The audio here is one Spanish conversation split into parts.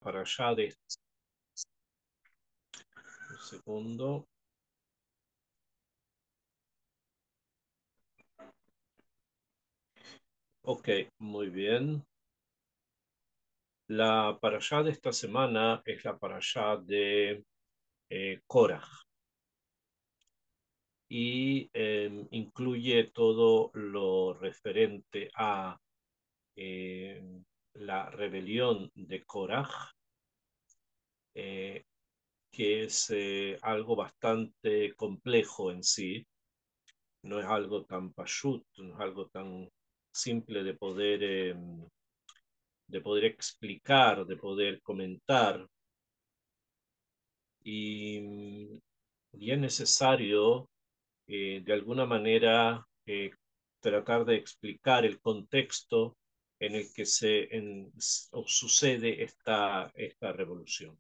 parashá de... Un segundo. Ok, muy bien. La parashá de esta semana es la parashá de Korah y incluye todo lo referente a eh, la rebelión de Korah, eh, que es algo bastante complejo en sí. No es algo tan pashut, no es algo tan simple de poder explicar, de poder comentar. Y, y es necesario, de alguna manera, tratar de explicar el contexto en el que sucede esta revolución.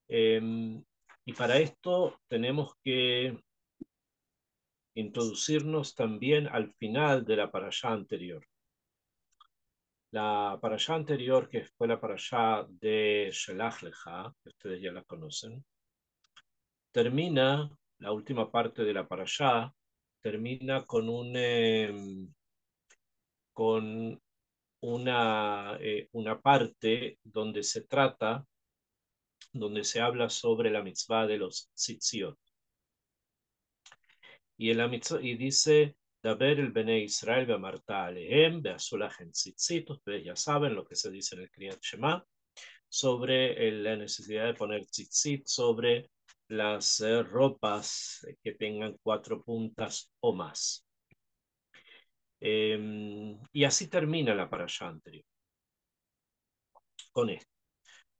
Y para esto tenemos que introducirnos también al final de la parashá anterior. La parashá anterior, que fue la parashá de Shelach Lecha, que ustedes ya la conocen, termina, la última parte de la parashá, termina con una parte donde se habla sobre la mitzvah de los tzitziot. Y dice, Daber el Bene Israel be'amarta alehem be'asulachem tzitzit. Ustedes ya saben lo que se dice en el Kriyat Shema sobre la necesidad de poner tzitzit sobre las ropas que tengan 4 puntas o más. Y así termina la parashá anterior. Con esto,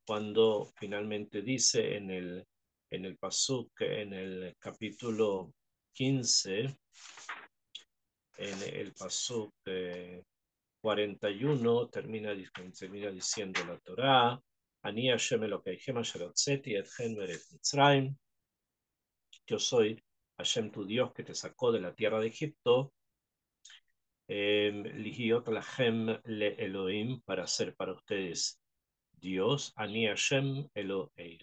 cuando finalmente dice en el pasuk, en el capítulo 15, en el pasuk 41, termina diciendo la Torá, Ani Hashem Elokeichem asher hotzeti etchem me'eretz Mitzrayim. Yo soy Hashem tu Dios que te sacó de la tierra de Egipto, Lihiot lachem le Elohim, para ser para ustedes Dios, Ani Hashem Elohim.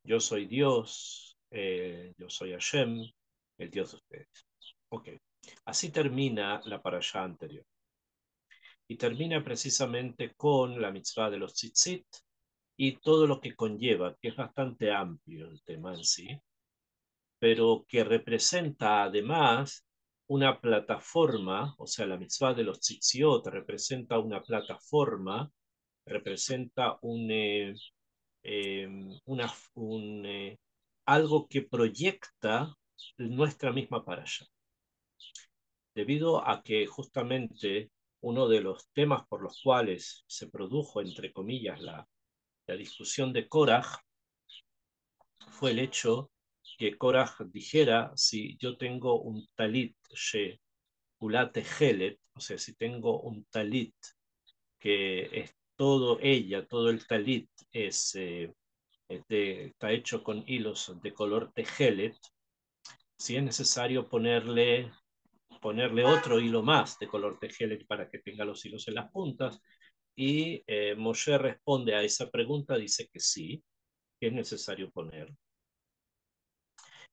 Yo soy Dios, yo soy Hashem, el Dios de ustedes. Ok, así termina la parashá anterior. Y termina precisamente con la mitzvah de los tzitzit y todo lo que conlleva, que es bastante amplio el tema en sí, pero que representa además una plataforma, o sea, la mitzvah de los tzitziot representa una plataforma, representa eh, una, un, algo que proyecta nuestra misma parasha. Debido a que justamente uno de los temas por los cuales se produjo, entre comillas, la discusión de Korah, fue el hecho que Korah dijera, si yo tengo un talit she ulate helet, o sea, si tengo un talit que es todo ella, todo el talit está hecho con hilos de color tejelet, si es necesario ponerle otro hilo más de color tejelet para que tenga los hilos en las puntas. Y Moshe responde a esa pregunta, dice que sí, que es necesario poner.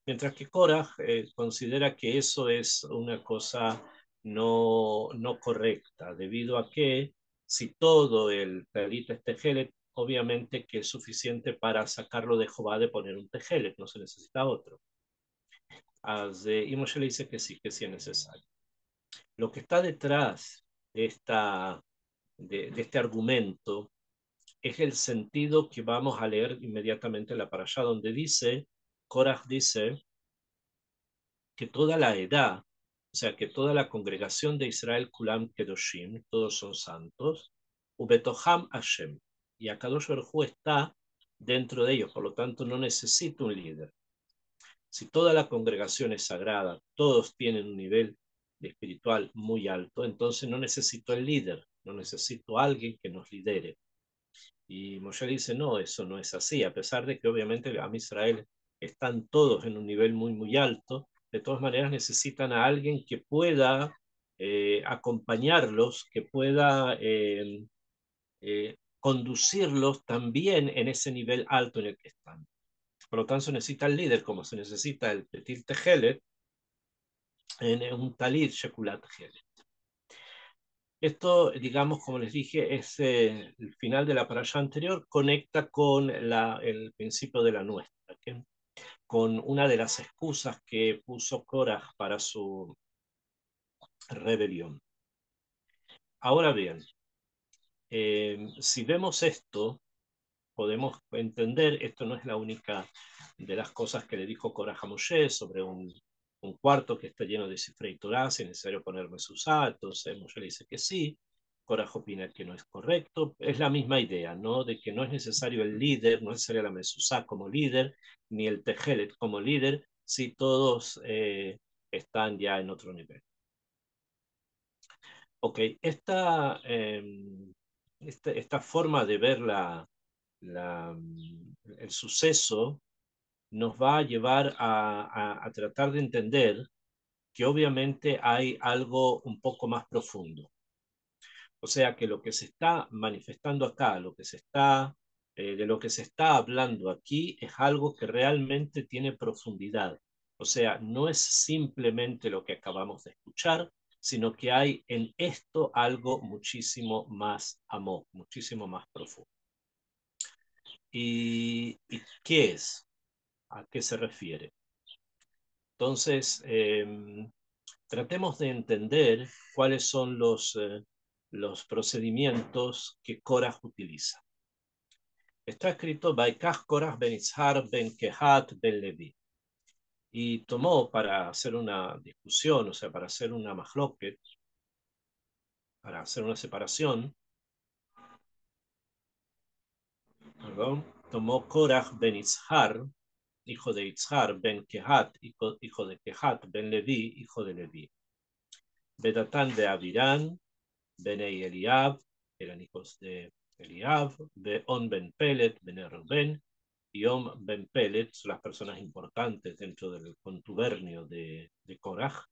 Mientras que Korah considera que eso es una cosa no correcta, debido a que si todo el talit es tejelet, obviamente que es suficiente para sacarlo de Jobá de poner un tejelet, no se necesita otro. Y Moshe le dice que sí es necesario. Lo que está detrás de este argumento es el sentido que vamos a leer inmediatamente en la parashá, donde dice, Korah dice que toda la edad, o sea, que toda la congregación de Israel, Kulam Kedoshim, todos son santos, Ubetoham Hashem, y Akadosh Baruj Hu está dentro de ellos, por lo tanto no necesita un líder. Si toda la congregación es sagrada, todos tienen un nivel espiritual muy alto, entonces no necesito el líder, no necesito a alguien que nos lidere. Y Moshe dice, no, eso no es así, a pesar de que obviamente a Israel están todos en un nivel muy alto, de todas maneras necesitan a alguien que pueda acompañarlos, que pueda conducirlos también en ese nivel alto en el que están. Por lo tanto, se necesita el líder, como se necesita el Petit Tejelet en un Talit Shekulat Tejelet. Esto, digamos, como les dije, es el final de la parasha anterior, conecta con el principio de la nuestra, ¿okay? Con una de las excusas que puso Korah para su rebelión. Ahora bien, si vemos esto, podemos entender, esto no es la única de las cosas que le dijo Korah a Moshe sobre un cuarto que está lleno de Sifrei Torah, si es necesario ponerme sus entonces Moshe le dice que sí, Korah opina que no es correcto, es la misma idea, ¿no? De que no es necesario el líder, no es necesaria la Mesuzá como líder, ni el Tejelet como líder, si todos están ya en otro nivel. Ok, esta forma de ver el suceso nos va a llevar a tratar de entender que obviamente hay algo un poco más profundo. O sea que lo que se está manifestando acá, de lo que se está hablando aquí, es algo que realmente tiene profundidad. O sea, no es simplemente lo que acabamos de escuchar, sino que hay en esto algo muchísimo más amor, muchísimo más profundo. ¿Y qué es? ¿A qué se refiere? Entonces, tratemos de entender cuáles son los procedimientos que Korah utiliza. Está escrito Baikach Korah ben Itzhar ben Kehat ben Levi. Y tomó para hacer una discusión, o sea, para hacer una mahloket, para hacer una separación, perdón, tomó Korah ben Itzhar, hijo de Itzhar, ben Kehat, hijo de Kehat, ben Levi, hijo de Levi. Bedatán de Avirán, Benei Eliab, eran hijos de Eliab, Beon ben Pelet, ben Reuben, y Om ben Pelet, son las personas importantes dentro del contubernio de Korah.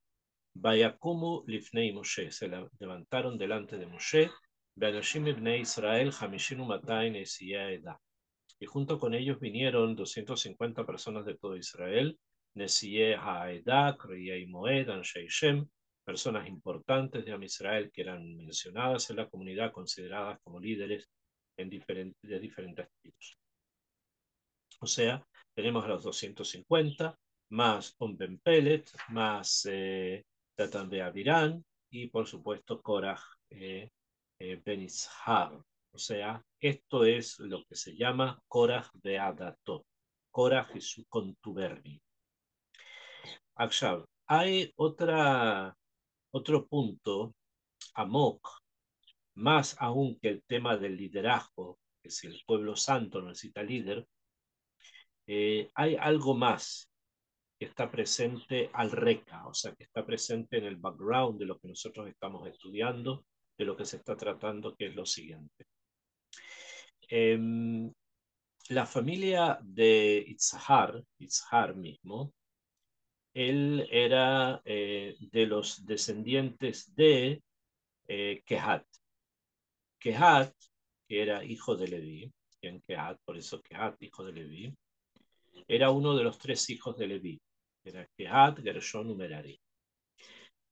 Vayakumu lifnei Moshe, se levantaron delante de Moshe, Beanashim ibnei Israel, Hamishinu Matain Esiyaeda. Y junto con ellos vinieron 250 personas de todo Israel, Nesiyeh Haedah, Kriyei Moed, Anshei Shem, personas importantes de Am Israel que eran mencionadas en la comunidad, consideradas como líderes de diferentes tribus. O sea, tenemos a los 250, más Ben Pelet, más Datan de Avirán y por supuesto Korah Ben Izhar. O sea, esto es lo que se llama Korah de Adatot, Korah y su contubernio. Akshav, hay otro punto, Amok, más aún que el tema del liderazgo, que si el pueblo santo necesita líder, hay algo más que está presente al reca, o sea, que está presente en el background de lo que nosotros estamos estudiando, de lo que se está tratando, que es lo siguiente. La familia de Itzhar mismo, él era de los descendientes de Kehat. Kehat, que era hijo de Leví, en Kehat, por eso Kehat, hijo de Leví, era uno de los tres hijos de Leví. Era Kehat, Gershon y Merari.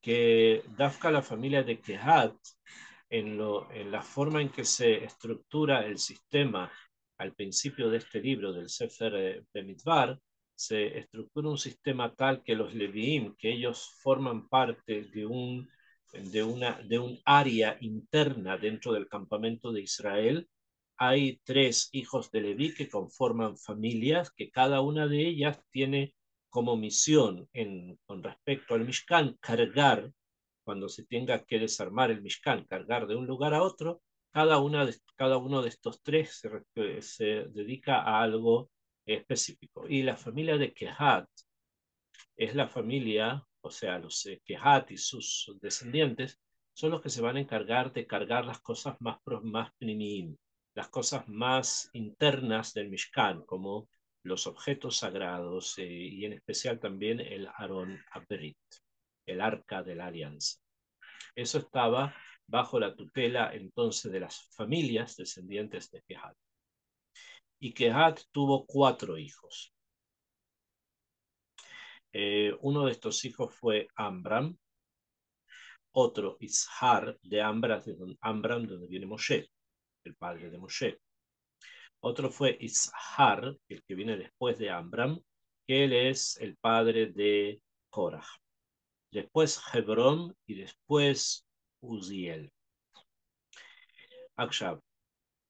Que Dafka, la familia de Kehat, en la forma en que se estructura el sistema al principio de este libro del Sefer Bemidbar, se estructura un sistema tal que los Leviim, que ellos forman parte de un área interna dentro del campamento de Israel, hay tres hijos de Leví que conforman familias, que cada una de ellas tiene como misión con respecto al Mishkan cargar, cuando se tenga que desarmar el Mishkan, cargar de un lugar a otro, cada uno de estos tres se dedica a algo específico. Y la familia de Kehat es la familia, o sea, los Kehat y sus descendientes, son los que se van a encargar de cargar las cosas más primim, las cosas más internas del Mishkan, como los objetos sagrados y en especial también el Aron Abrit, el arca de la alianza. Eso estaba bajo la tutela entonces de las familias descendientes de Kehat. Y Kehat tuvo 4 hijos. Uno de estos hijos fue Amram, otro Ishar de Amram, donde viene Moshe, el padre de Moshe. Otro fue Ishar, el que viene después de Amram, que él es el padre de Korah. Después Hebrón y después Uziel. Akshab.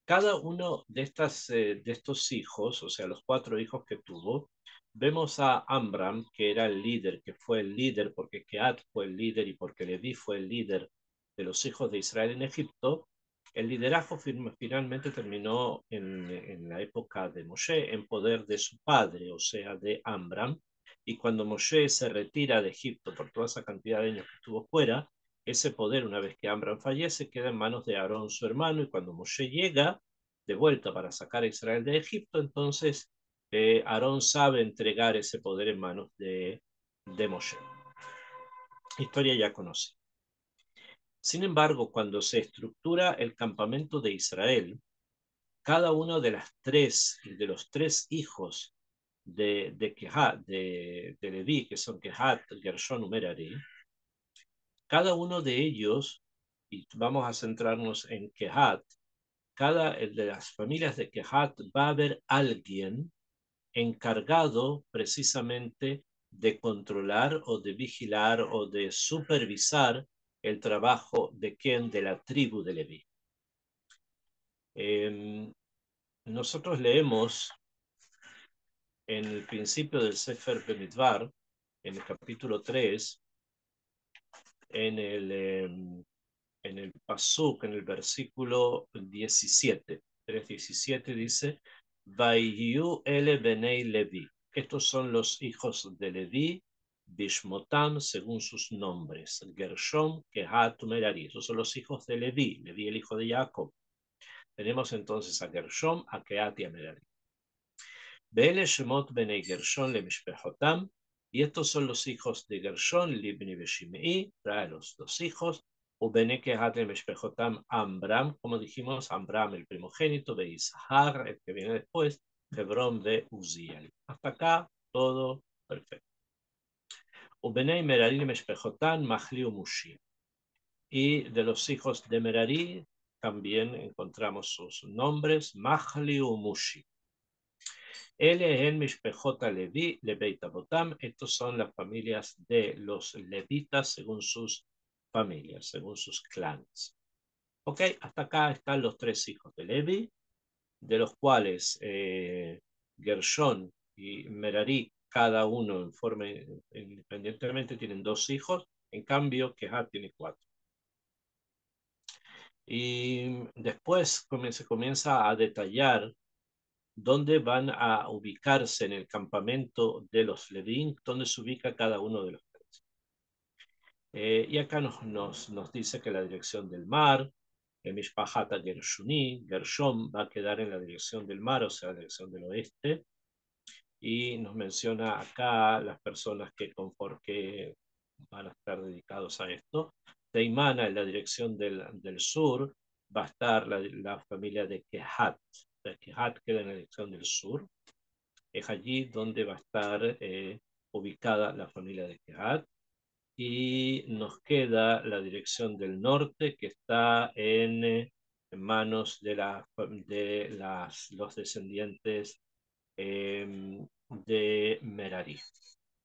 Cada uno de estos hijos, o sea, los 4 hijos que tuvo, vemos a Amram, que era el líder, que fue el líder porque Kehat fue el líder y porque Leví fue el líder de los hijos de Israel en Egipto. El liderazgo finalmente terminó en la época de Moshe, en poder de su padre, o sea, de Amram. Y cuando Moshe se retira de Egipto por toda esa cantidad de años que estuvo fuera, ese poder, una vez que Amram fallece, queda en manos de Aarón, su hermano, y cuando Moshe llega de vuelta para sacar a Israel de Egipto, entonces Aarón sabe entregar ese poder en manos de Moshe. Historia ya conoce. Sin embargo, cuando se estructura el campamento de Israel, cada uno de los tres hijos de Leví, que son Kehat, Gershon y Merari, cada uno de ellos, y vamos a centrarnos en Kehat, cada de las familias de Kehat va a haber alguien encargado precisamente de controlar o de vigilar o de supervisar el trabajo de Ken de la tribu de Leví. Nosotros leemos en el principio del Sefer Bemidbar, en el capítulo 3, en el Pasuk, en el versículo 17, 3:17 dice, Vayu ele benei Levi. Estos son los hijos de Levi, Bishmotam, según sus nombres, Gershom, Kehat, Merari. Esos son los hijos de Levi, Levi el hijo de Jacob. Tenemos entonces a Gershom, a Kehat y a Merari. Beele Shemot benei Gershon le Mishpehotam. Y estos son los hijos de Gershon, Libni Beshimei, trae los 2 hijos, Ubene Kehat le Mishpehotam Amram, como dijimos, Amram el primogénito, de Ishar, el que viene después, Hebrón de Uziel. Hasta acá todo perfecto. Ubene Merari le Mishpehotam Mahli Mushi. Y de los hijos de Merari también encontramos sus nombres, Mahli Mushi. Levi, Lebeit Abotam. Estos son las familias de los levitas según sus familias, según sus clanes. Ok, hasta acá están los 3 hijos de Levi, de los cuales Gershon y Merari, cada uno en forma independientemente, tienen 2 hijos, en cambio Kehat tiene 4. Y después se comienza a detallar dónde van a ubicarse en el campamento de los Levín, dónde se ubica cada uno de los 3. Y acá nos dice que la dirección del mar, Mishpahat Gershuni, Gershom va a quedar en la dirección del mar, o sea, la dirección del oeste, y nos menciona acá las personas que van a estar dedicados a esto. Teimana, en la dirección del sur, va a estar la familia de Kehat. Kehat queda en la dirección del sur. Es allí donde va a estar ubicada la familia de Kehat. Y nos queda la dirección del norte, que está en manos de los descendientes de Merari.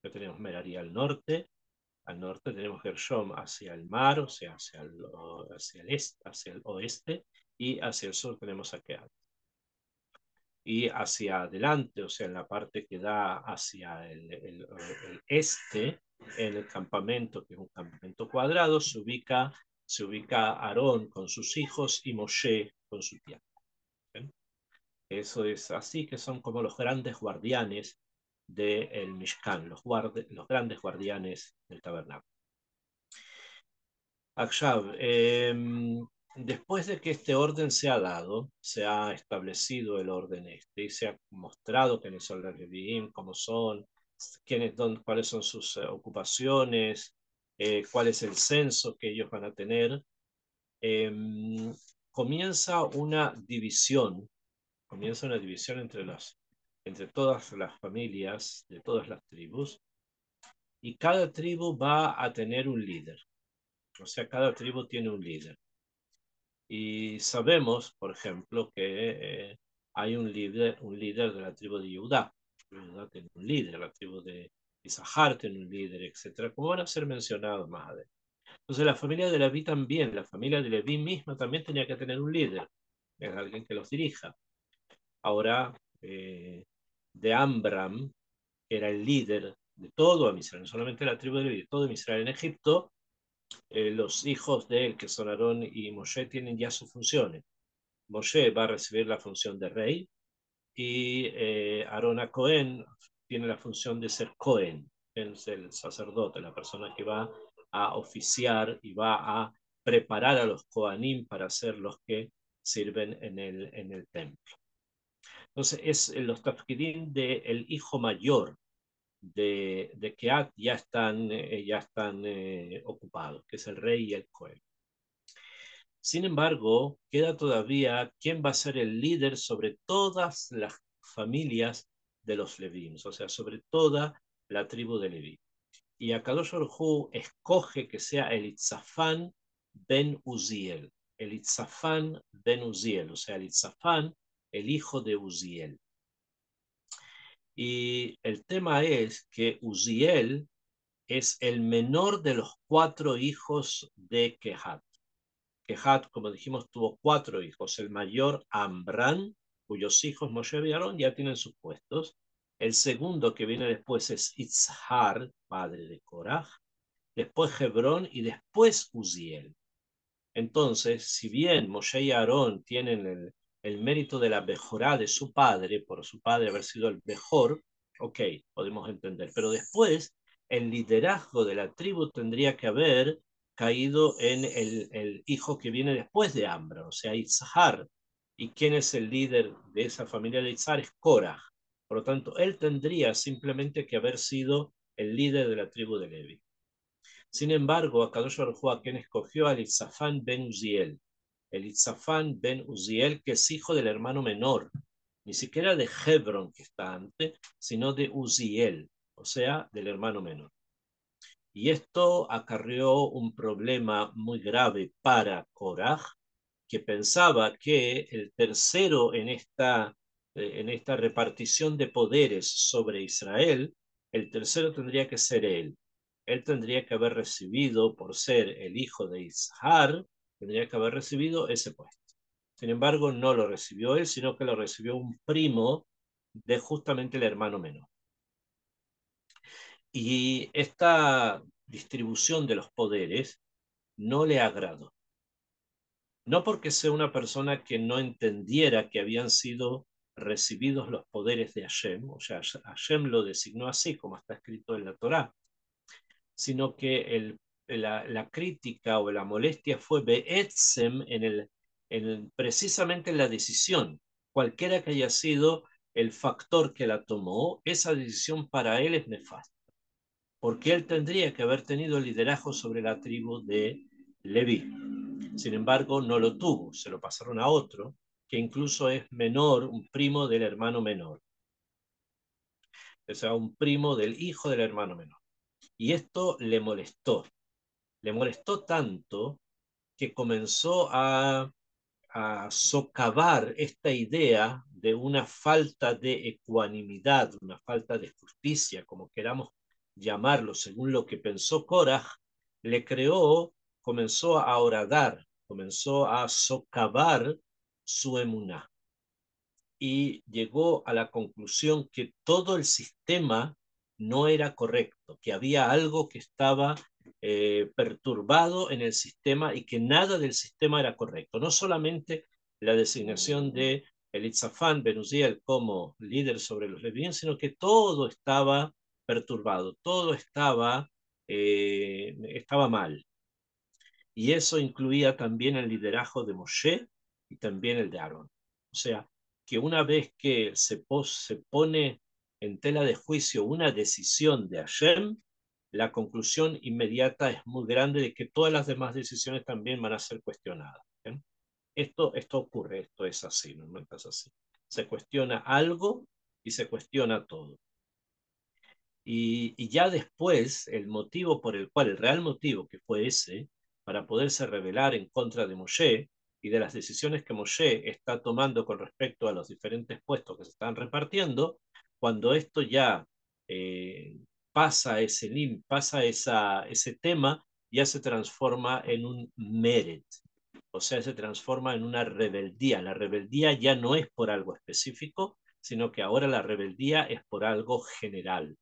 Ya tenemos Merari al norte tenemos Gershom hacia el mar, o sea, hacia el oeste, y hacia el sur tenemos a Kehat. Y hacia adelante, o sea, en la parte que da hacia el este, en el campamento, que es un campamento cuadrado, se ubica Aarón con sus hijos y Moshe con su tía. ¿Ven? Eso es así, que son como los grandes guardianes del Mishkan, los grandes guardianes del tabernáculo. Akshav, después de que este orden se ha dado, se ha establecido el orden y se ha mostrado quiénes son los Leviim, cómo son, cuáles son sus ocupaciones, cuál es el censo que ellos van a tener, comienza una división, entre todas las familias de todas las tribus, y cada tribu va a tener un líder. O sea, cada tribu tiene un líder. Y sabemos, por ejemplo, que hay un líder de la tribu de Judá. Judá tiene un líder, la tribu de Isahar tiene un líder, etcétera, como van a ser mencionados más adelante. Entonces la familia de Leví también, la familia de Leví misma también tenía que tener un líder, es alguien que los dirija. Ahora, de Amram, que era el líder de todo Israel, no solamente la tribu de Leví, de todo Israel en Egipto, los hijos de él, que son Aarón y Moshe, tienen ya sus funciones. Moshe va a recibir la función de rey y Aarón a Cohen tiene la función de ser Cohen, es el sacerdote, la persona que va a oficiar y va a preparar a los Kohanim para ser los que sirven en el templo. Entonces, los tafkidim del hijo mayor de Kehat ya están ocupados, que es el rey y el Cohen. Sin embargo, queda todavía quién va a ser el líder sobre todas las familias de los Levín, o sea, sobre toda la tribu de Leví. Y Akadosh Baruj Hu escoge que sea Elitzafán ben Uziel. Elitzafán ben Uziel, o sea, Elitzafán, el hijo de Uziel. Y el tema es que Uziel es el menor de los 4 hijos de Kehat. Kehat, como dijimos, tuvo 4 hijos. El mayor, Amram, cuyos hijos Moshe y Aarón ya tienen sus puestos. El segundo que viene después es Itzhar, padre de Korah. Después Hebrón y después Uziel. Entonces, si bien Moshe y Aarón tienen el mérito de la mejorá de su padre, por su padre haber sido el mejor, ok, podemos entender. Pero después, el liderazgo de la tribu tendría que haber caído en el hijo que viene después de Ambra, o sea, Itzhar. ¿Y quién es el líder de esa familia de Itzhar? Es Korah. Por lo tanto, él tendría simplemente que haber sido el líder de la tribu de Levi. Sin embargo, Akadosh Baruj Hu, a quien escogió a Elitzafán ben Uziel, Elitzafán ben Uziel, que es hijo del hermano menor, ni siquiera de Hebron, que está antes, sino de Uziel, o sea, del hermano menor. Y esto acarreó un problema muy grave para Korah, que pensaba que el tercero en esta repartición de poderes sobre Israel, el tercero tendría que ser él. Él tendría que haber recibido, por ser el hijo de Ishar, tendría que haber recibido ese puesto. Sin embargo, no lo recibió él, sino que lo recibió un primo de justamente el hermano menor. Y esta distribución de los poderes no le agradó. No porque sea una persona que no entendiera que habían sido recibidos los poderes de Hashem, o sea, Hashem lo designó así, como está escrito en la Torá, sino que la crítica o la molestia fue be'etzem precisamente en la decisión. Cualquiera que haya sido el factor que la tomó, esa decisión para él es nefasta, porque él tendría que haber tenido liderazgo sobre la tribu de Leví. Sin embargo, no lo tuvo, se lo pasaron a otro, que incluso es menor, un primo del hermano menor. O sea, un primo del hijo del hermano menor. Y esto le molestó tanto que comenzó a socavar esta idea de una falta de ecuanimidad, una falta de justicia, como queramos llamarlo, según lo que pensó Korah, le creó, comenzó a horadar, comenzó a socavar su emuná. Y llegó a la conclusión que todo el sistema no era correcto, que había algo que estaba perturbado en el sistema y que nada del sistema era correcto. No solamente la designación de Elitzafán Ben Uziel como líder sobre los levíes, sino que todo estaba perturbado, todo estaba mal. Y eso incluía también el liderazgo de Moshe y también el de Aarón. O sea, que una vez que se pone en tela de juicio una decisión de Hashem, la conclusión inmediata es muy grande de que todas las demás decisiones también van a ser cuestionadas. ¿Bien? Esto ocurre, esto es así, normalmente es así. Se cuestiona algo y se cuestiona todo. Y ya después, el motivo por el cual, el real motivo que fue ese, para poderse rebelar en contra de Moshe y de las decisiones que Moshe está tomando con respecto a los diferentes puestos que se están repartiendo, cuando esto ya pasa ese tema, ya se transforma en un meret, o sea, se transforma en una rebeldía. La rebeldía ya no es por algo específico, sino que ahora la rebeldía es por algo general.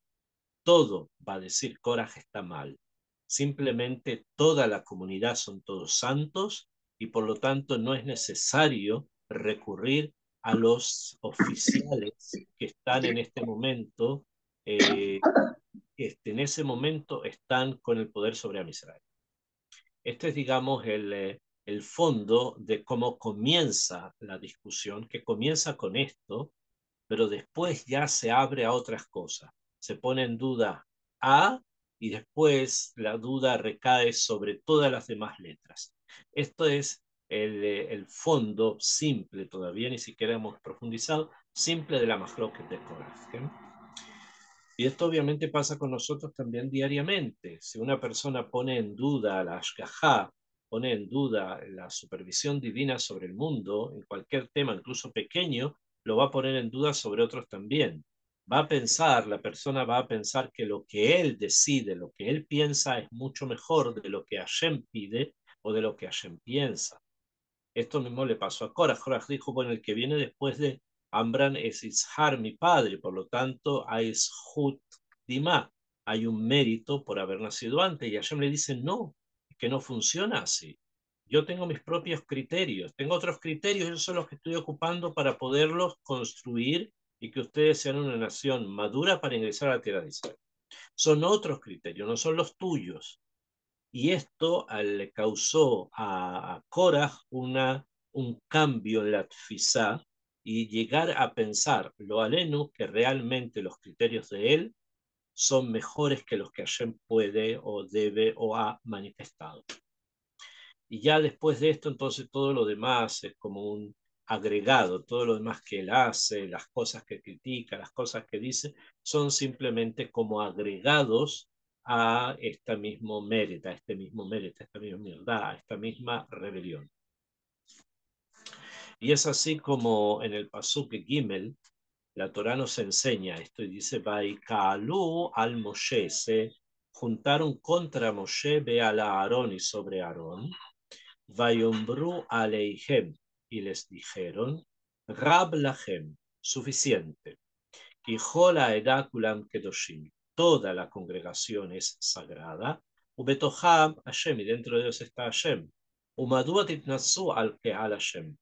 Todo va a decir Korah está mal. Simplemente toda la comunidad son todos santos y por lo tanto no es necesario recurrir a los oficiales que están en este momento, en ese momento están con el poder sobre Israel. Este es, digamos, el fondo de cómo comienza la discusión, que comienza con esto, pero después ya se abre a otras cosas. Se pone en duda A y después la duda recae sobre todas las demás letras. Esto es el fondo simple, todavía ni siquiera hemos profundizado, simple de la Mahloket de Korah. Y esto obviamente pasa con nosotros también diariamente. Si una persona pone en duda la Ashgajá, pone en duda la supervisión divina sobre el mundo, en cualquier tema, incluso pequeño, lo va a poner en duda sobre otros también. La persona va a pensar que lo que él decide, lo que él piensa es mucho mejor de lo que Hashem pide o de lo que Hashem piensa. Esto mismo le pasó a Korah. Korah dijo, bueno, el que viene después de Amram es Ishar, mi padre, por lo tanto hay Shut Dima, hay un mérito por haber nacido antes. Y Hashem le dice, no, que no funciona así. Yo tengo mis propios criterios, tengo otros criterios, esos son los que estoy ocupando para poderlos construir y que ustedes sean una nación madura para ingresar a la tierra de Israel. Son otros criterios, no son los tuyos. Y esto le causó a Korah un cambio en la tfisá y llegar a pensar, lo aleno, que realmente los criterios de él son mejores que los que Hashem puede o debe o ha manifestado. Y ya después de esto, entonces todo lo demás es como un agregado, todo lo demás que él hace, las cosas que critica, las cosas que dice, son simplemente como agregados a este mismo mérito, a este mismo mérito, a esta misma humildad, a esta misma rebelión. Y es así como en el Pasuk Gimel, la Torá nos enseña esto y dice, Vaikalu al Moshe, se juntaron contra Moshe, ve a la Aarón y sobre Aarón, Vayombru aleihem, y les dijeron, Rab lachem, suficiente. Y jola edakulam kedoshim, toda la congregación es sagrada. Ubetoham Hashem, y dentro de ellos está Hashem. Umadua titnasu al que al Hashem.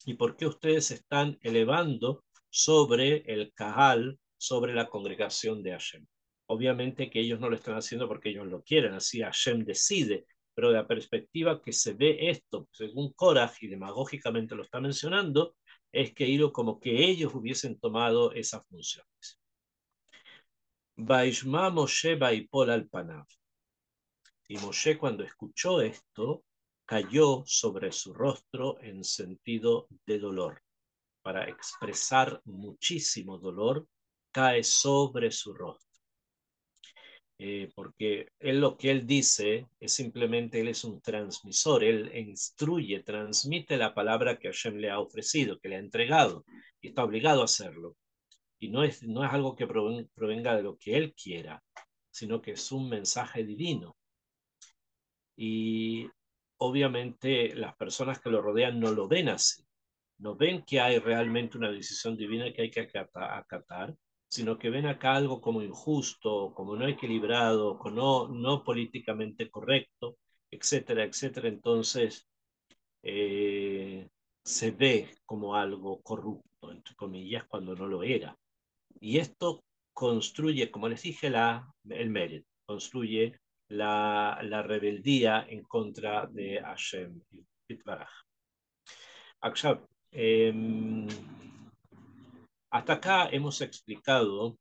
¿Y por qué ustedes están elevando sobre el Kahal, sobre la congregación de Hashem? Obviamente que ellos no lo están haciendo porque ellos lo quieren, así Hashem decide, pero de la perspectiva que se ve esto, según Korah, y demagógicamente lo está mencionando, es que como que ellos hubiesen tomado esas funciones. Vaishma Moshe Baipol al Panav. Y Moshe, cuando escuchó esto, cayó sobre su rostro en sentido de dolor. Para expresar muchísimo dolor, cae sobre su rostro. Porque lo que él dice es simplemente, él es un transmisor, él instruye, transmite la palabra que Hashem le ha ofrecido, que le ha entregado, y está obligado a hacerlo. Y no es algo que provenga de lo que él quiera, sino que es un mensaje divino. Y obviamente las personas que lo rodean no lo ven así, no ven que hay realmente una decisión divina que hay que acatar, sino que ven acá algo como injusto, como no equilibrado, como no políticamente correcto, etcétera, etcétera. Entonces eh, se ve como algo corrupto, entre comillas, cuando no lo era. Y esto construye, como les dije, el mérito, construye la rebeldía en contra de Hashem. Hasta acá hemos explicado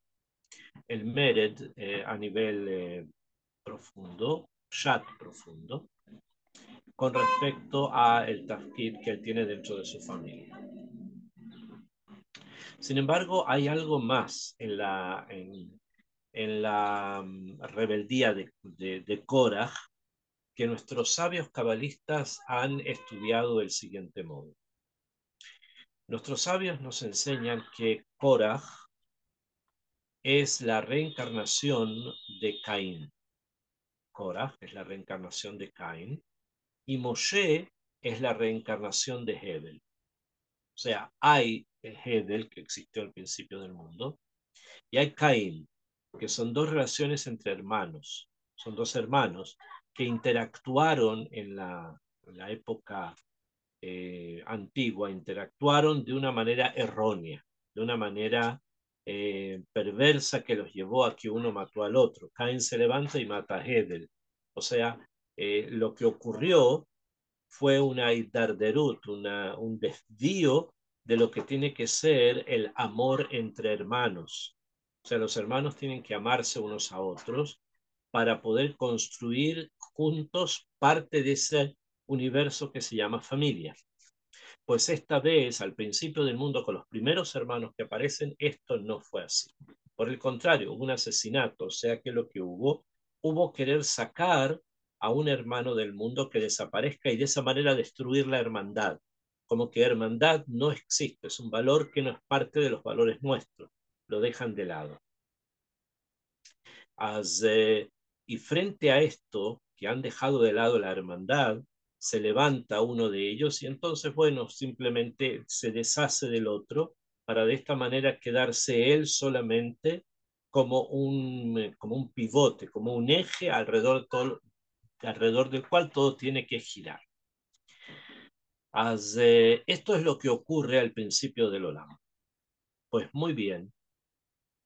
el Mered a nivel profundo, Pshat profundo, con respecto a el tafkid que él tiene dentro de su familia. Sin embargo, hay algo más en la rebeldía de Korah que nuestros sabios cabalistas han estudiado del siguiente modo. Nuestros sabios nos enseñan que Korah es la reencarnación de Caín. Korah es la reencarnación de Caín y Moshe es la reencarnación de Hebel. O sea, hay Hebel, que existió al principio del mundo, y hay Caín, que son dos relaciones entre hermanos. Son dos hermanos que interactuaron en la época antigua, interactuaron de una manera errónea, de una manera perversa que los llevó a que uno mató al otro. Caín se levanta y mata a Hebel. O sea, lo que ocurrió fue una hidarderut, un desvío de lo que tiene que ser el amor entre hermanos. O sea, los hermanos tienen que amarse unos a otros para poder construir juntos parte de ese universo que se llama familia. Pues esta vez, al principio del mundo, con los primeros hermanos que aparecen, esto no fue así. Por el contrario, hubo un asesinato, o sea que lo que hubo querer sacar a un hermano del mundo que desaparezca y de esa manera destruir la hermandad. Como que hermandad no existe, es un valor que no es parte de los valores nuestros, lo dejan de lado. Y frente a esto, que han dejado de lado la hermandad, se levanta uno de ellos y entonces, bueno, simplemente se deshace del otro para de esta manera quedarse él solamente como un pivote, como un eje alrededor del cual todo tiene que girar. Esto es lo que ocurre al principio del Olam. Pues muy bien,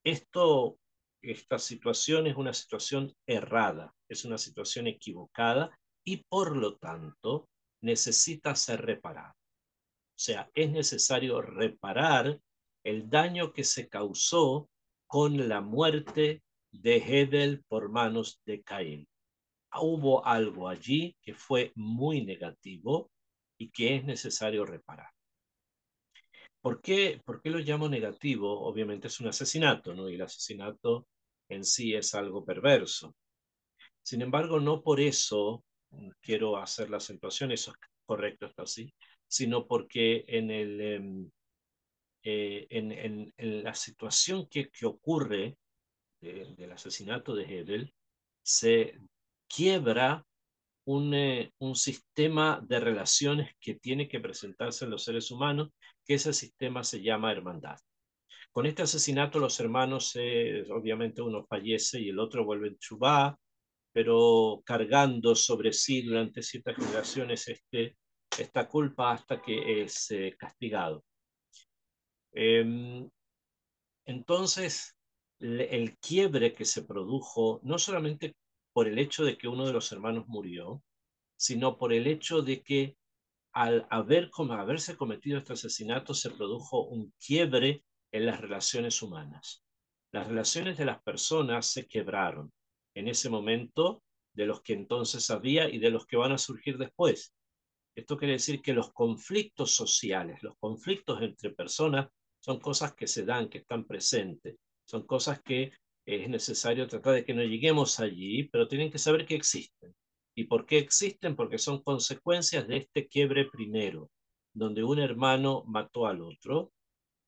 esta situación es una situación errada, es una situación equivocada y por lo tanto necesita ser reparada. O sea, es necesario reparar el daño que se causó con la muerte de Hebel por manos de Caín. Hubo algo allí que fue muy negativo y que es necesario reparar. ¿Por qué lo llamo negativo? Obviamente es un asesinato, ¿no? Y el asesinato en sí es algo perverso. Sin embargo, no por eso quiero hacer la acentuación, eso es correcto, está así, sino porque en la situación que ocurre del asesinato de Hebel, se quiebra un sistema de relaciones que tiene que presentarse en los seres humanos, que ese sistema se llama hermandad. Con este asesinato los hermanos, obviamente uno fallece y el otro vuelve en Chubá, pero cargando sobre sí durante ciertas generaciones esta culpa hasta que es castigado. Entonces, el quiebre que se produjo, no solamente por el hecho de que uno de los hermanos murió, sino por el hecho de que al haberse cometido este asesinato se produjo un quiebre en las relaciones humanas. Las relaciones de las personas se quebraron en ese momento, de los que entonces había y de los que van a surgir después. Esto quiere decir que los conflictos sociales, los conflictos entre personas, son cosas que se dan, que están presentes, son cosas que es necesario tratar de que no lleguemos allí, pero tienen que saber que existen. ¿Y por qué existen? Porque son consecuencias de este quiebre primero, donde un hermano mató al otro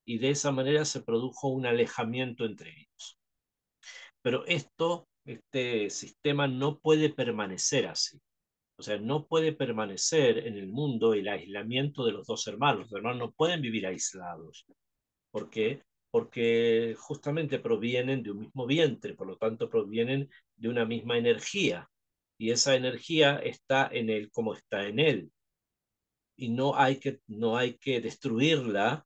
y de esa manera se produjo un alejamiento entre ellos. Pero este sistema no puede permanecer así. O sea, no puede permanecer en el mundo el aislamiento de los dos hermanos. Los hermanos no pueden vivir aislados. ¿Por qué? Porque justamente provienen de un mismo vientre, por lo tanto provienen de una misma energía. Y esa energía está en él como está en él. Y no hay que destruirla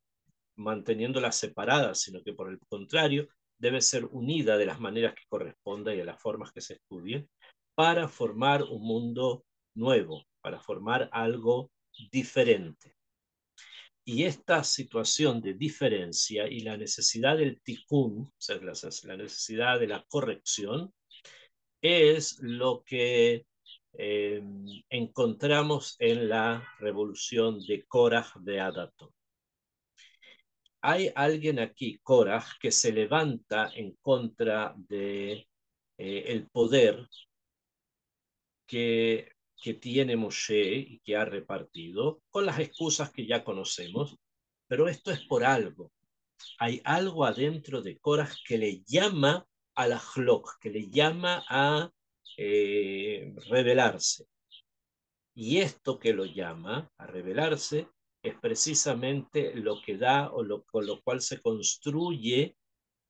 manteniéndola separada, sino que por el contrario debe ser unida de las maneras que corresponda y de las formas que se estudien para formar un mundo nuevo, para formar algo diferente. Y esta situación de diferencia y la necesidad del tikkun, o sea, la necesidad de la corrección, es lo que eh, encontramos en la revolución de Korah de Adato. Hay alguien aquí, Korah, que se levanta en contra de el poder que tiene Moshe y que ha repartido, con las excusas que ya conocemos, pero esto es por algo. Hay algo adentro de Korah que le llama a la Hlok, que le llama a rebelarse. Y esto que lo llama a rebelarse es precisamente lo que da con lo cual se construye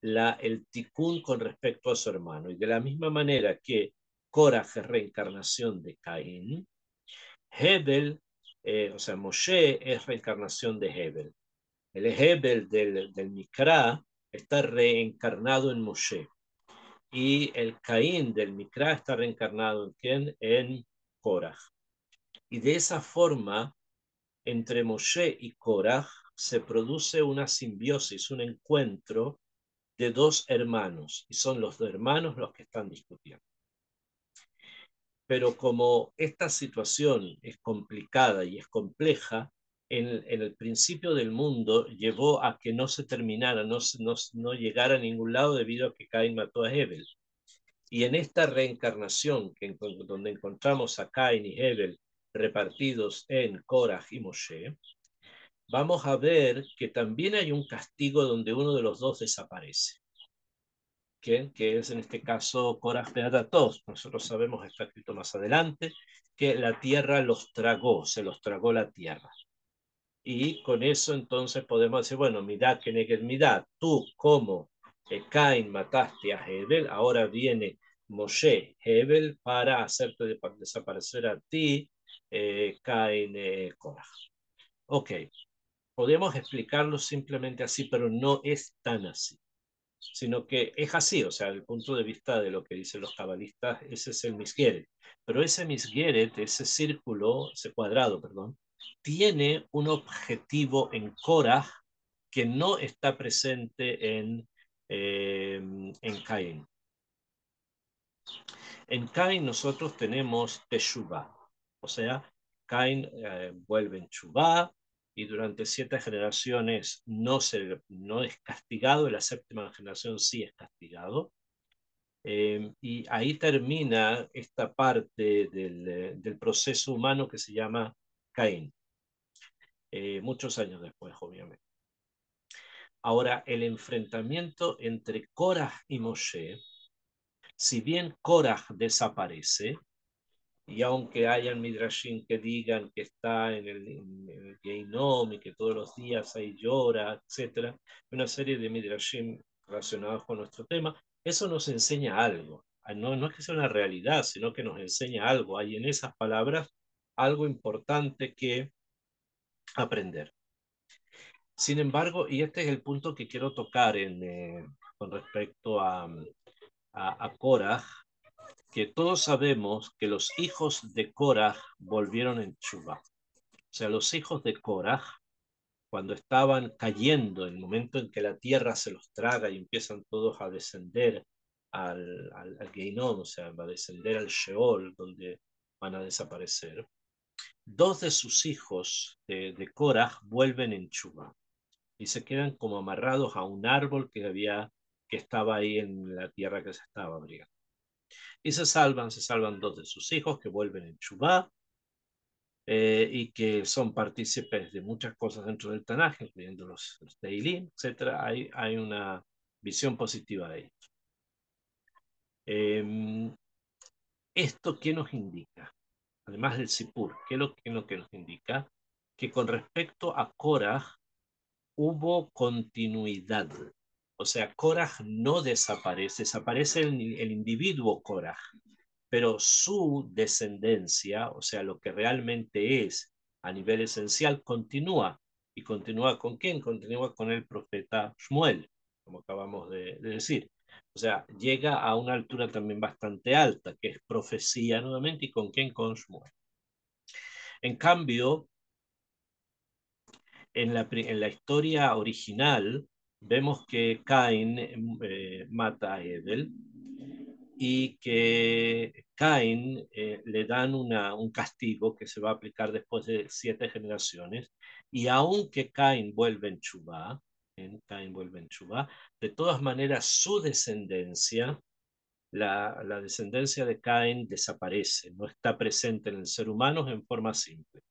el tikkun con respecto a su hermano. Y de la misma manera que Korah es reencarnación de Caín, Hebel, o sea, Moshe es reencarnación de Hebel. El Hebel del Mikra está reencarnado en Moshe. Y el Caín del Mikra está reencarnado en quién? En Korah. Y de esa forma, entre Moshe y Korah se produce una simbiosis, un encuentro de dos hermanos, y son los dos hermanos los que están discutiendo. Pero como esta situación es complicada y es compleja, en el principio del mundo llevó a que no se terminara, no llegara a ningún lado debido a que Caín mató a Hebel. Y en esta reencarnación, donde encontramos a Caín y Hebel repartidos en Korah y Moshe, vamos a ver que también hay un castigo donde uno de los dos desaparece, que es en este caso Korah Beatatos. Nosotros sabemos, está escrito más adelante, que la tierra los tragó, se los tragó la tierra. Y con eso entonces podemos decir, bueno, mirad que negues mirad, tú como Cain mataste a Hebel, ahora viene Moshe, Hebel, para hacerte desaparecer a ti, Cain, Korah. Ok, podemos explicarlo simplemente así, pero no es tan así, sino que es así, o sea, el punto de vista de lo que dicen los cabalistas, ese es el Misgeret. Pero ese Misgeret, ese círculo, ese cuadrado, perdón, tiene un objetivo en Korah que no está presente en Caín. En Caín nosotros tenemos Teshuvah, o sea, Caín vuelve en Teshuvah y durante 7 generaciones no es castigado, y la 7ª generación sí es castigado. Y ahí termina esta parte del proceso humano que se llama Caín, muchos años después, obviamente. Ahora, el enfrentamiento entre Korah y Moshe, si bien Korah desaparece, y aunque hayan midrashim que digan que está en el Geinom y que todos los días ahí llora, etc., una serie de midrashim relacionados con nuestro tema, eso nos enseña algo. No es que sea una realidad, sino que nos enseña algo. Hay en esas palabras algo importante que aprender. Sin embargo, y este es el punto que quiero tocar con respecto a Korah, que todos sabemos que los hijos de Korah volvieron en Teshuvah. O sea, los hijos de Korah, cuando estaban cayendo, en el momento en que la tierra se los traga y empiezan todos a descender al Geinom, o sea, a descender al Sheol, donde van a desaparecer, dos de sus hijos de Korah vuelven en Teshuvah y se quedan como amarrados a un árbol que estaba ahí en la tierra que se estaba abrigando. Y se salvan dos de sus hijos que vuelven en Chubá y que son partícipes de muchas cosas dentro del Tanaj, incluyendo los Teilim, etc. Hay una visión positiva de ellos. ¿Esto qué nos indica? Además del Sipur, ¿qué es lo que nos indica? Que con respecto a Korah hubo continuidad. O sea, Korah no desaparece el individuo Korah, pero su descendencia, o sea, lo que realmente es a nivel esencial, continúa. ¿Y continúa con quién? Continúa con el profeta Shmuel, como acabamos de decir. O sea, llega a una altura también bastante alta, que es profecía nuevamente, ¿y con quién? Con Shmuel. En cambio, En la historia original vemos que Caín mata a Abel y que Caín le dan un castigo que se va a aplicar después de 7 generaciones, y aunque Caín vuelve en Chubá, de todas maneras su descendencia, la descendencia de Caín desaparece, no está presente en el ser humano en forma simple.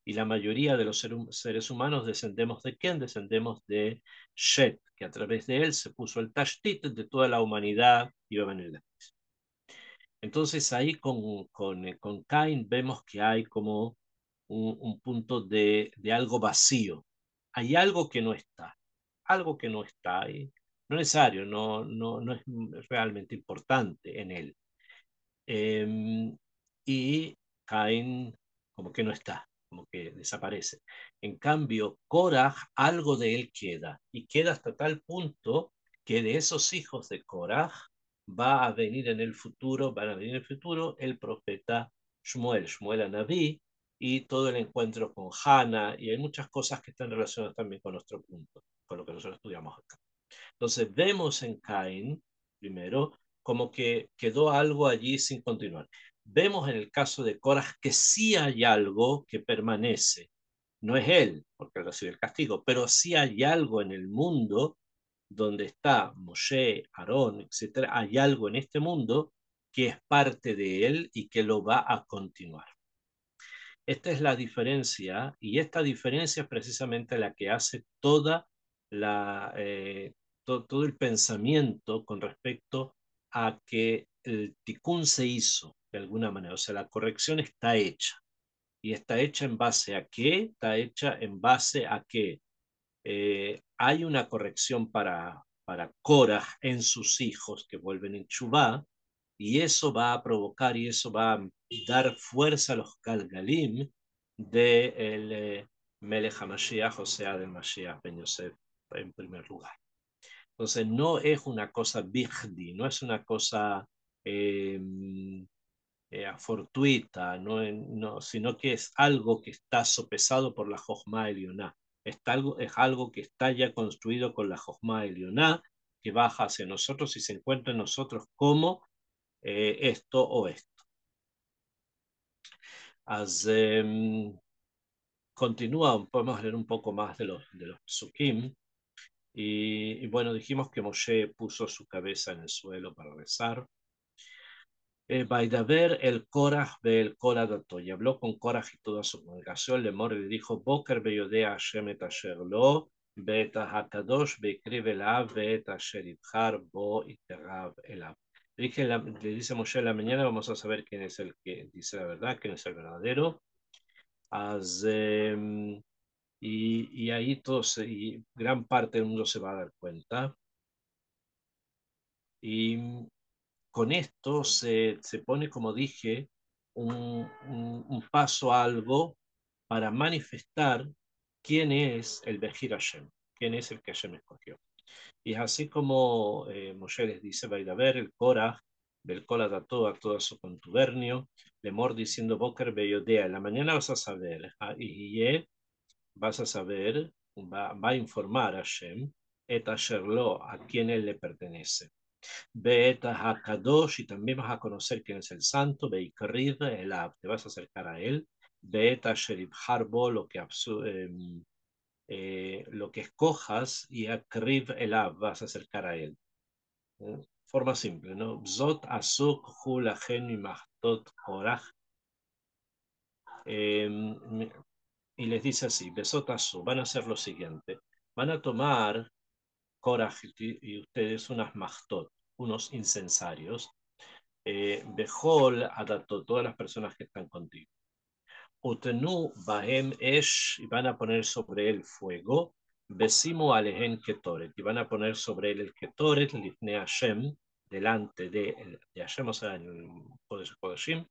Y la mayoría de los seres humanos descendemos ¿de quién? Descendemos de Shet, que a través de él se puso el tashtit de toda la humanidad y va a venir. Entonces ahí con Cain vemos que hay como un punto de algo vacío. Hay algo que no está ahí. No es necesario, no es realmente importante en él. Y Caín como que no está, como que desaparece. En cambio, Korah, algo de él queda, y queda hasta tal punto que de esos hijos de Korah va a venir en el futuro, van a venir en el futuro el profeta Shmuel Anabí, y todo el encuentro con Hannah, y hay muchas cosas que están relacionadas también con nuestro punto, con lo que nosotros estudiamos acá. Entonces vemos en Caín, primero, como que quedó algo allí sin continuar. Vemos en el caso de Coraj que sí hay algo que permanece. No es él, porque él recibe el castigo, pero sí hay algo en el mundo donde está Moshe, Aarón, etcétera. Hay algo en este mundo que es parte de él y que lo va a continuar. Esta es la diferencia, y esta diferencia es precisamente la que hace todo el pensamiento con respecto a que el tikkun se hizo de alguna manera, o sea, la corrección está hecha. ¿Y está hecha en base a qué? Está hecha en base a que hay una corrección para Korah en sus hijos que vuelven en Chubá, y eso va a provocar y eso va a dar fuerza a los Galgalim del Melech HaMashiach, o sea, del Mashiach Ben Yosef en primer lugar. Entonces, no es una cosa bigdi, no es una cosa eh, fortuita, sino que es algo que está sopesado por la Jochma Elioná. Es algo que está ya construido con la Jochma Elioná, que baja hacia nosotros y se encuentra en nosotros como esto o esto. As, continúa, podemos leer un poco más de los psukim. Y bueno, dijimos que Moshe puso su cabeza en el suelo para rezar. Vaidaber el Korah ve el Korah dato, y habló con Korah y toda su congregación. Lemor le dijo: Boker beyodea Hashem et asher lo, bet hakadosh beikriv elav, bet asher ibhar bo iterav elav. Le dice Moshe en la mañana: vamos a saber quién es el que dice la verdad, quién es el verdadero. As, y ahí todos, y gran parte del mundo se va a dar cuenta. Y con esto se pone, como dije, un paso a algo para manifestar quién es el Bejir Hashem, quién es el que Hashem escogió. Y es así como Moshe les dice: va a ir a ver el Korah, del Korah a todo su contubernio, Lemor diciendo: Boker beyodea, en la mañana vas a saber, y vas a saber, va a informar a Hashem, et asherlo, a quien él le pertenece. Beta Hakadosh, y también vas a conocer quién es el santo. Beikriv Elav, te vas a acercar a él. Beta Sherib Harbo, lo que escojas, y Akriv Elav, vas a acercar a él. Forma simple, ¿no? Zot Asuk Hulachen y Mahtot Korach. Y les dice así: Besot Asuk, van a hacer lo siguiente. Van a tomar Korach y ustedes unas Mahtot, unos incensarios. Bejol Adato, todas las personas que están contigo. Utenu Bahem Esh, y van a poner sobre él fuego. Besimo Alehen Ketoret, y van a poner sobre él el Ketoret, Lifne Hashem, delante de Hashem, o sea, en el Kodesh Kodeshim.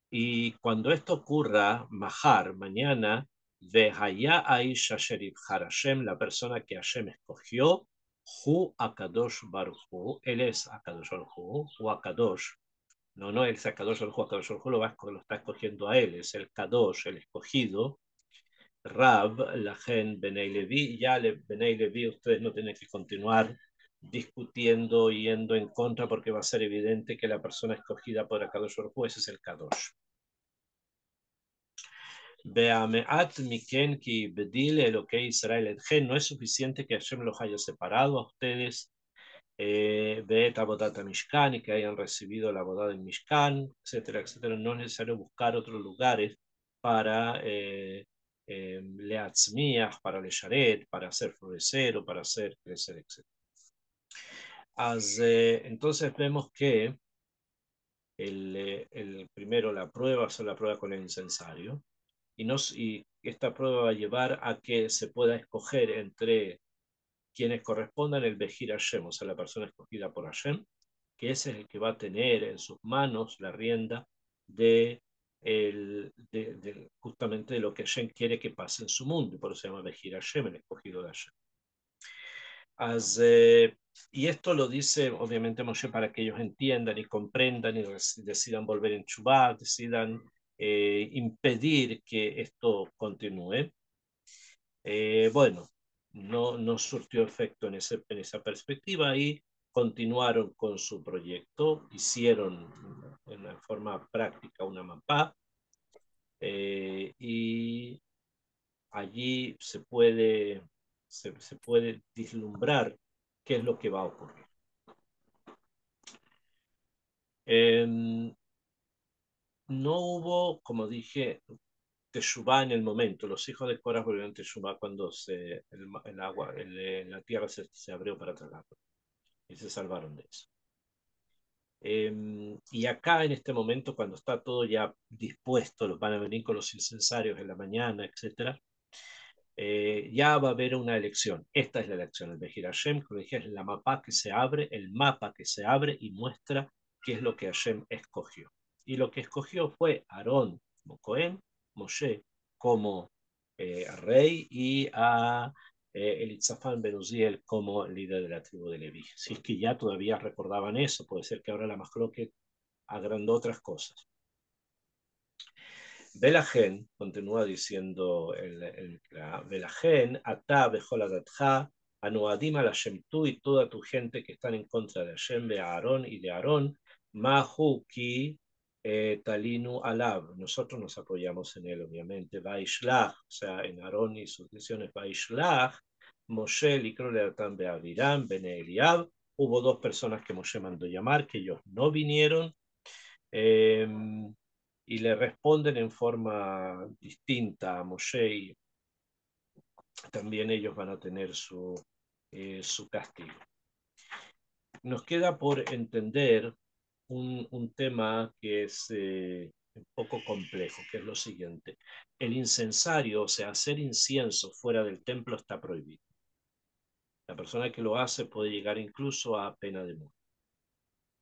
Y cuando esto ocurra, Mahar, mañana, Vehaya Aisha Sherib Hashem, la persona que Hashem escogió, Hu Akadosh Baruch Hu, él es Akadosh Baruch Hu, o Akadosh, no es el Kadosh Baruj Hu. Kadosh Baruj Hu lo está escogiendo a él, es el Kadosh, el escogido. Rab, la gen Benei Levi, ya Benei Levi, ustedes no tienen que continuar discutiendo y yendo en contra porque va a ser evidente que la persona escogida por Akadosh Baruj Hu, ese es el Kadosh. Beameat miken ki bedile lo que Israel etgen, no es suficiente que Hashem los haya separado a ustedes, Beet Abodat Mishkan, y que hayan recibido la boda del Mishkan, etcétera, etcétera. No es necesario buscar otros lugares para Leatzmiach, para Lesharet, para hacer florecer o para hacer crecer, etcétera. Entonces vemos que primero la prueba es la prueba con el incensario, y esta prueba va a llevar a que se pueda escoger entre quienes correspondan el Bejir Hashem, o sea, la persona escogida por Hashem, que ese es el que va a tener en sus manos la rienda justamente de lo que Hashem quiere que pase en su mundo, y por eso se llama Bejir Hashem, el escogido de Hashem. Y esto lo dice obviamente Moshe para que ellos entiendan y comprendan y decidan volver en Chubá, decidan impedir que esto continúe. Bueno, no surtió efecto en esa perspectiva y continuaron con su proyecto, hicieron en forma práctica una mapa, y allí se puede vislumbrar qué es lo que va a ocurrir. No hubo, como dije, Teshuvá en el momento. Los hijos de Coraj volvieron Teshuvá cuando el agua, la tierra se abrió para tragarlo y se salvaron de eso. Y acá en este momento, cuando está todo ya dispuesto, los van a venir con los incensarios en la mañana, etcétera, ya va a haber una elección. Esta es la elección, el Bejir Hashem, como dije, es la mapa que se abre, el mapa que se abre y muestra qué es lo que Hashem escogió. Y lo que escogió fue Aarón como Cohen, Moshe como rey, y a Elitzafán Ben Uziel como líder de la tribu de Leví. Si es que ya todavía recordaban eso, puede ser que ahora la Machloket agrandó otras cosas. Belagen, continúa diciendo Belagen, Ata Bejoladatja, Anuadim al Hashem, tú y toda tu gente que están en contra de Hashem, de Aarón y de Aarón, Mahu ki Talinu Alab. Nosotros nos apoyamos en él, obviamente. Vaishlach, o sea, en Aarón y sus decisiones, Vaishlach, Moshe, Likro Leatan Beaviram, Bene Eliab. Hubo dos personas que Moshe mandó llamar, que ellos no vinieron. Y le responden en forma distinta a Moshe, y también ellos van a tener su castigo. Nos queda por entender un tema que es un poco complejo, que es lo siguiente. El incensario, o sea, hacer incienso fuera del templo está prohibido. La persona que lo hace puede llegar incluso a pena de muerte.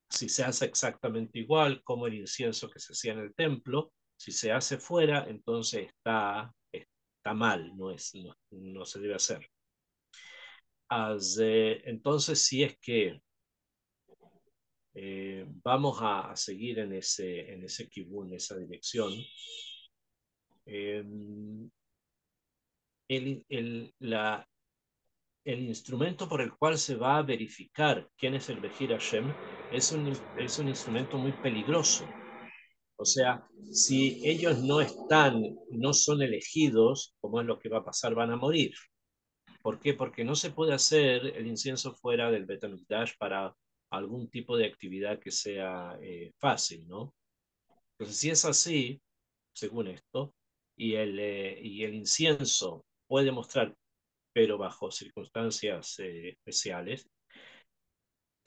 Si se hace exactamente igual como el incienso que se hacía en el templo, si se hace fuera, entonces está mal, no se debe hacer. Entonces, si es que vamos a seguir en ese kibún, en esa dirección, eh, el instrumento por el cual se va a verificar quién es el Bejir Hashem es un instrumento muy peligroso. O sea, si ellos no son elegidos, como es lo que va a pasar, van a morir. ¿Por qué? Porque no se puede hacer el incienso fuera del Bet HaMikdash para algún tipo de actividad que sea fácil, ¿no? Entonces, si es así, según esto, y el incienso puede mostrar, pero bajo circunstancias especiales,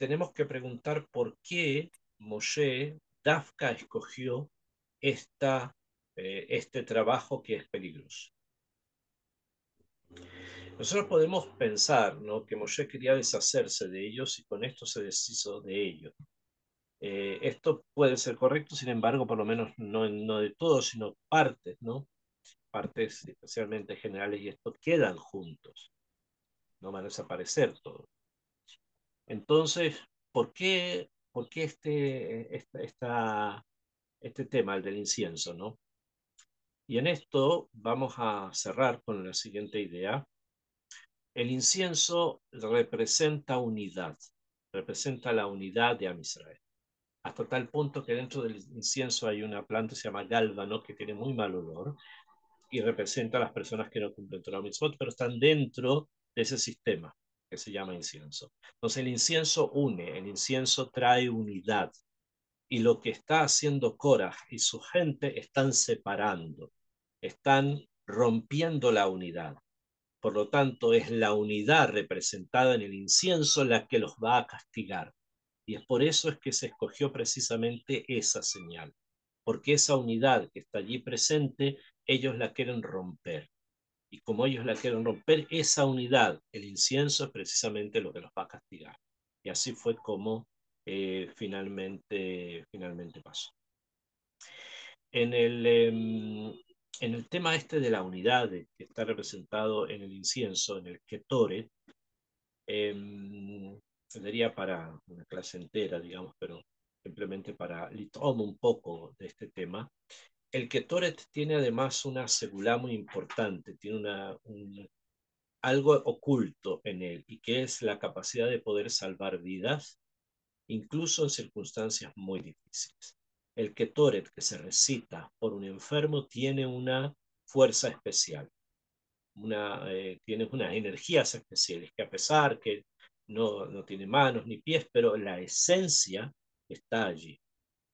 tenemos que preguntar por qué Moshe Dafka escogió este trabajo que es peligroso. Nosotros podemos pensar, ¿no?, que Moshe quería deshacerse de ellos y con esto se deshizo de ellos. Esto puede ser correcto, sin embargo, por lo menos no de todos, sino partes, ¿no? Partes especialmente generales, y estos quedan juntos, no van a desaparecer todos. Entonces, ¿por qué ¿por qué este tema, el del incienso, ¿no? Y en esto vamos a cerrar con la siguiente idea. El incienso representa unidad, representa la unidad de Am Israel. Hasta tal punto que dentro del incienso hay una planta que se llama gálbano, que tiene muy mal olor, y representa a las personas que no cumplen Torah Mitzvot, pero están dentro de ese sistema que se llama incienso. Entonces el incienso une, el incienso trae unidad, y lo que está haciendo Korah y su gente están separando, están rompiendo la unidad. Por lo tanto, es la unidad representada en el incienso la que los va a castigar. Y es por eso es que se escogió precisamente esa señal, porque esa unidad que está allí presente, ellos la quieren romper. Y como ellos la quieren romper, esa unidad, el incienso, es precisamente lo que los va a castigar. Y así fue como finalmente pasó. En el tema este de la unidad que está representado en el incienso, en el Ketoret, sería para una clase entera, digamos, pero simplemente para litom un poco de este tema. El Ketoret tiene además una segulá muy importante, tiene algo oculto en él, y que es la capacidad de poder salvar vidas, incluso en circunstancias muy difíciles. El Ketoret que se recita por un enfermo tiene una fuerza especial, tiene unas energías especiales, que a pesar que no tiene manos ni pies, pero la esencia está allí.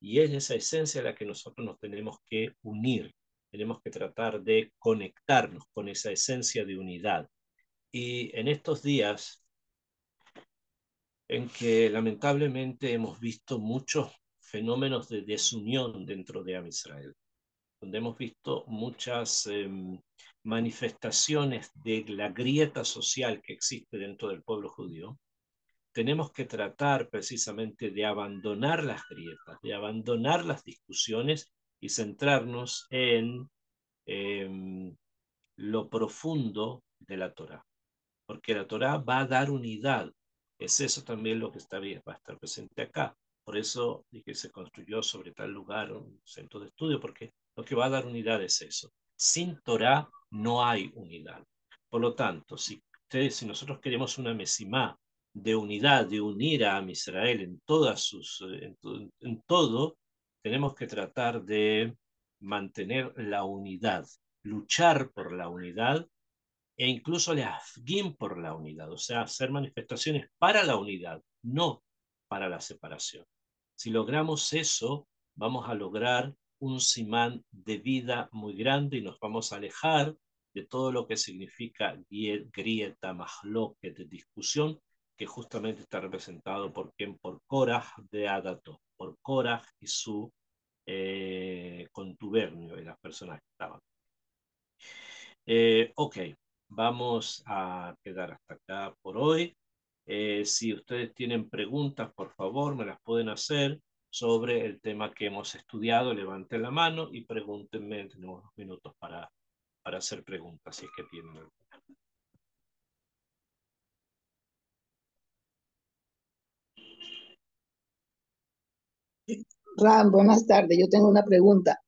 Y es esa esencia a la que nosotros nos tenemos que unir, tenemos que tratar de conectarnos con esa esencia de unidad. Y en estos días en que lamentablemente hemos visto muchos fenómenos de desunión dentro de Am Israel, donde hemos visto muchas manifestaciones de la grieta social que existe dentro del pueblo judío, tenemos que tratar precisamente de abandonar las grietas, de abandonar las discusiones y centrarnos en lo profundo de la Torá, porque la Torá va a dar unidad. Es eso también lo que va a estar presente acá. Por eso que se construyó sobre tal lugar un centro de estudio, porque lo que va a dar unidad es eso. Sin Torá no hay unidad. Por lo tanto, si nosotros queremos una mesimá de unidad, de unir a Israel en en todo, tenemos que tratar de mantener la unidad, luchar por la unidad, e incluso le afguen por la unidad, o sea, hacer manifestaciones para la unidad, no para la separación. Si logramos eso, vamos a lograr un simán de vida muy grande, y nos vamos a alejar de todo lo que significa grieta, mahloket, de discusión, que justamente está representado por quién, por Korah de Adato, por Korah y su contubernio de las personas que estaban. Ok, vamos a quedar hasta acá por hoy. Si ustedes tienen preguntas, por favor, me las pueden hacer sobre el tema que hemos estudiado. Levanten la mano y pregúntenme. Tenemos unos minutos para hacer preguntas, si es que tienen alguna. Ram, buenas tardes. Yo tengo una pregunta.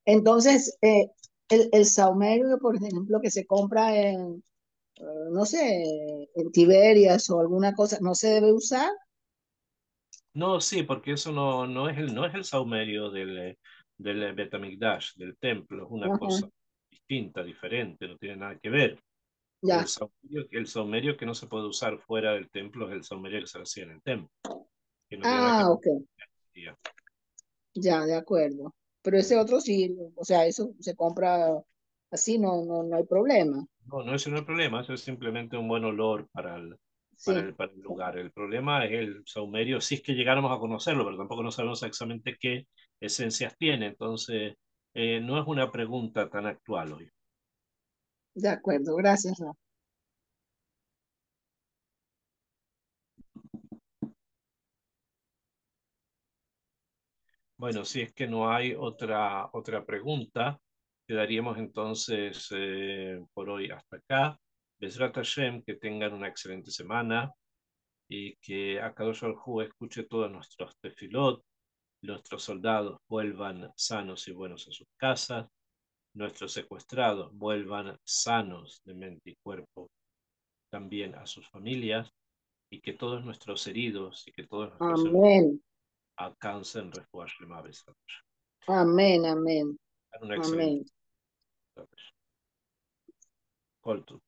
Entonces, el saumerio, por ejemplo, que se compra no sé, en Tiberias o alguna cosa, ¿no se debe usar? No, sí, porque eso no es el saumerio del Bet HaMikdash, del templo, es una Ajá, cosa distinta, diferente, no tiene nada que ver. ya. El saumerio que no se puede usar fuera del templo es el saumerio que se hacía en el templo, que no tiene nada que Ah, ver ok, con el ya, de acuerdo. Pero ese día. otro sí, o sea, eso se compra así, no hay problema. No, no es un problema, eso es simplemente un buen olor Sí, para el lugar. El problema es el saumerio, si es que llegáramos a conocerlo, pero tampoco no sabemos exactamente qué esencias tiene. Entonces, no es una pregunta tan actual hoy. de acuerdo, gracias, Ram. Bueno, si es que no hay otra pregunta, quedaríamos entonces por hoy hasta acá. Besrat Hashem, que tengan una excelente semana. y que Akadosh Baruj Hu escuche todos nuestros tefilot, nuestros soldados vuelvan sanos y buenos a sus casas, nuestros secuestrados vuelvan sanos de mente y cuerpo también a sus familias, y que todos nuestros heridos y que todos nuestros enfermos Amén, alcancen refuah shlema b'ezrat Hashem. amén, amén, Una excelente amén. tarde. Kol Tov.